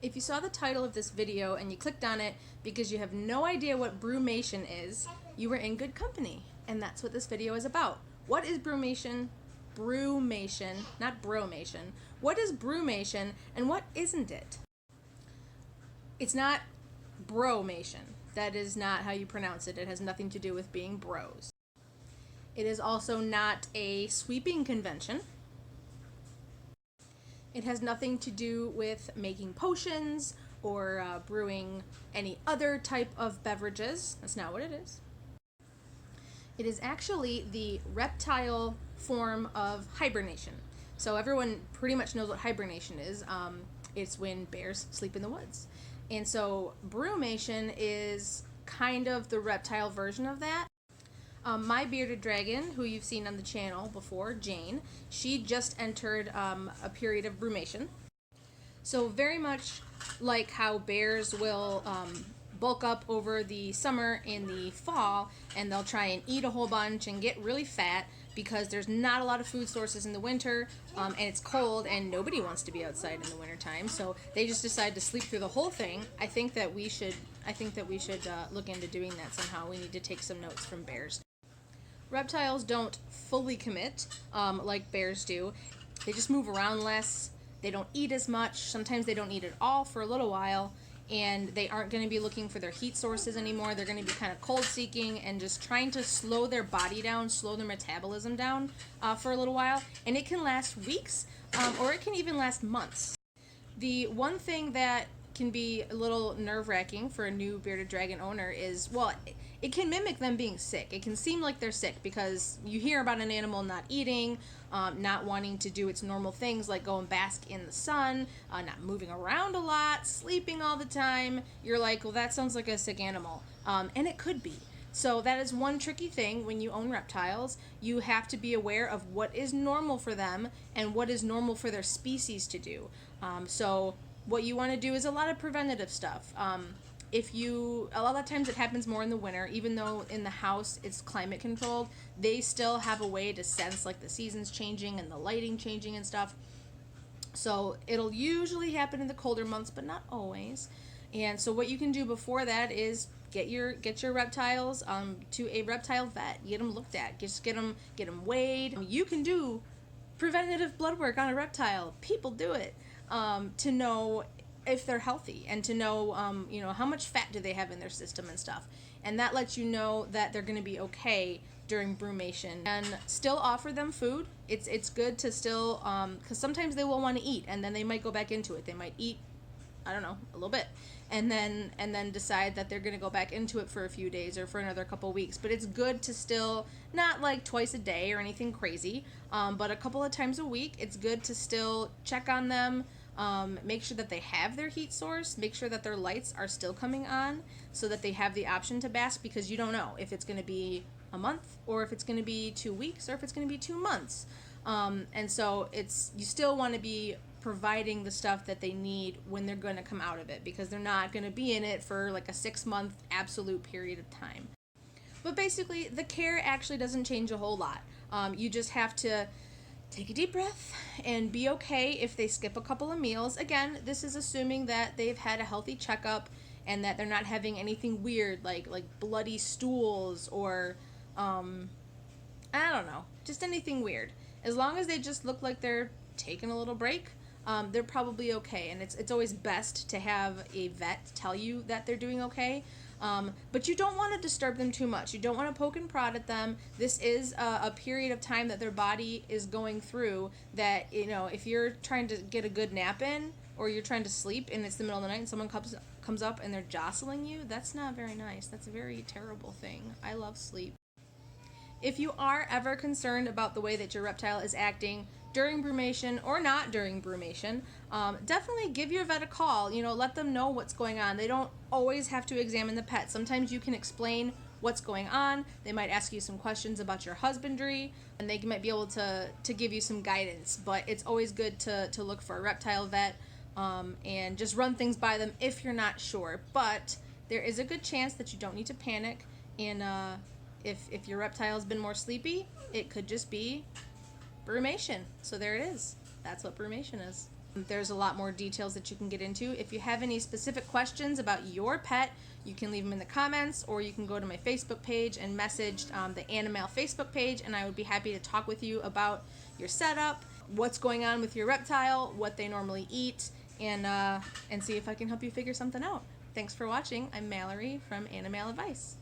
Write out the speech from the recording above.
If you saw the title of this video and you clicked on it because you have no idea what brumation is, you were in good company. And that's what this video is about. What is brumation? Brumation, not bromation. What is brumation and what isn't it? It's not bromation. That is not how you pronounce it. It has nothing to do with being bros. It is also not a sweeping convention. It has nothing to do with making potions or brewing any other type of beverages. That's not what it is. It is actually the reptile form of hibernation. So everyone pretty much knows what hibernation is. It's when bears sleep in the woods. And so brumation is kind of the reptile version of that. My bearded dragon, who you've seen on the channel before, Jane, she just entered a period of brumation. So very much like how bears will bulk up over the summer and the fall, and they'll try and eat a whole bunch and get really fat because there's not a lot of food sources in the winter, and it's cold and nobody wants to be outside in the wintertime, so they just decide to sleep through the whole thing. I think that we should look into doing that somehow. We need to take some notes from bears. Reptiles don't fully commit like bears do. They just move around less. They don't eat as much. Sometimes they don't eat at all for a little while, and they aren't going to be looking for their heat sources anymore. They're going to be kind of cold seeking and just trying to slow their body down, slow their metabolism down for a little while. And it can last weeks or it can even last months. The one thing that can be a little nerve-wracking for a new bearded dragon owner is, well, it can mimic them being sick. It can seem like they're sick because you hear about an animal not eating, not wanting to do its normal things like go and bask in the sun, not moving around a lot, sleeping all the time. You're like, well, that sounds like a sick animal. And it could be. So that is one tricky thing when you own reptiles. You have to be aware of what is normal for them and what is normal for their species to do. So what you want to do is a lot of preventative stuff. A lot of times it happens more in the winter, even though in the house it's climate controlled, they still have a way to sense like the seasons changing and the lighting changing and stuff. So it'll usually happen in the colder months, but not always. And so what you can do before that is get your reptiles to a reptile vet. Get them looked at. Just get them weighed. You can do preventative blood work on a reptile. People do it to know if they're healthy and to know how much fat do they have in their system and stuff, and that lets you know that they're going to be okay during brumation. And still offer them food. It's good to still because sometimes they will want to eat and then they might go back into it. They might eat, I don't know, a little bit, and then decide that they're going to go back into it for a few days or for another couple weeks. But it's good to still, not like twice a day or anything crazy, but a couple of times a week, it's good to still check on them. Make sure that they have their heat source, make sure that their lights are still coming on so that they have the option to bask, because you don't know if it's going to be a month or if it's going to be 2 weeks or if it's going to be 2 months. And so you still want to be providing the stuff that they need when they're going to come out of it, because they're not going to be in it for like a 6-month absolute period of time. But basically the care actually doesn't change a whole lot. You just have to take a deep breath and be okay if they skip a couple of meals. Again, this is assuming that they've had a healthy checkup and that they're not having anything weird like bloody stools or I don't know, just anything weird. As long as they just look like they're taking a little break, they're probably okay. And it's always best to have a vet tell you that they're doing okay. But you don't want to disturb them too much. You don't want to poke and prod at them. This is a period of time that their body is going through that, if you're trying to get a good nap in or you're trying to sleep and it's the middle of the night and someone comes up and they're jostling you, that's not very nice. That's a very terrible thing. I love sleep. If you are ever concerned about the way that your reptile is acting during brumation or not during brumation, definitely give your vet a call. Let them know what's going on. They don't always have to examine the pet. Sometimes you can explain what's going on. They might ask you some questions about your husbandry, and they might be able to give you some guidance. But it's always good to look for a reptile vet and just run things by them if you're not sure. But there is a good chance that you don't need to panic, and if your reptile's been more sleepy, it could just be brumation. So there it is. That's what brumation is. There's a lot more details that you can get into. If you have any specific questions about your pet, you can leave them in the comments, or you can go to my Facebook page and message the AniMal Facebook page, and I would be happy to talk with you about your setup, what's going on with your reptile, what they normally eat, and see if I can help you figure something out. Thanks for watching. I'm Mallory from AniMal Advice.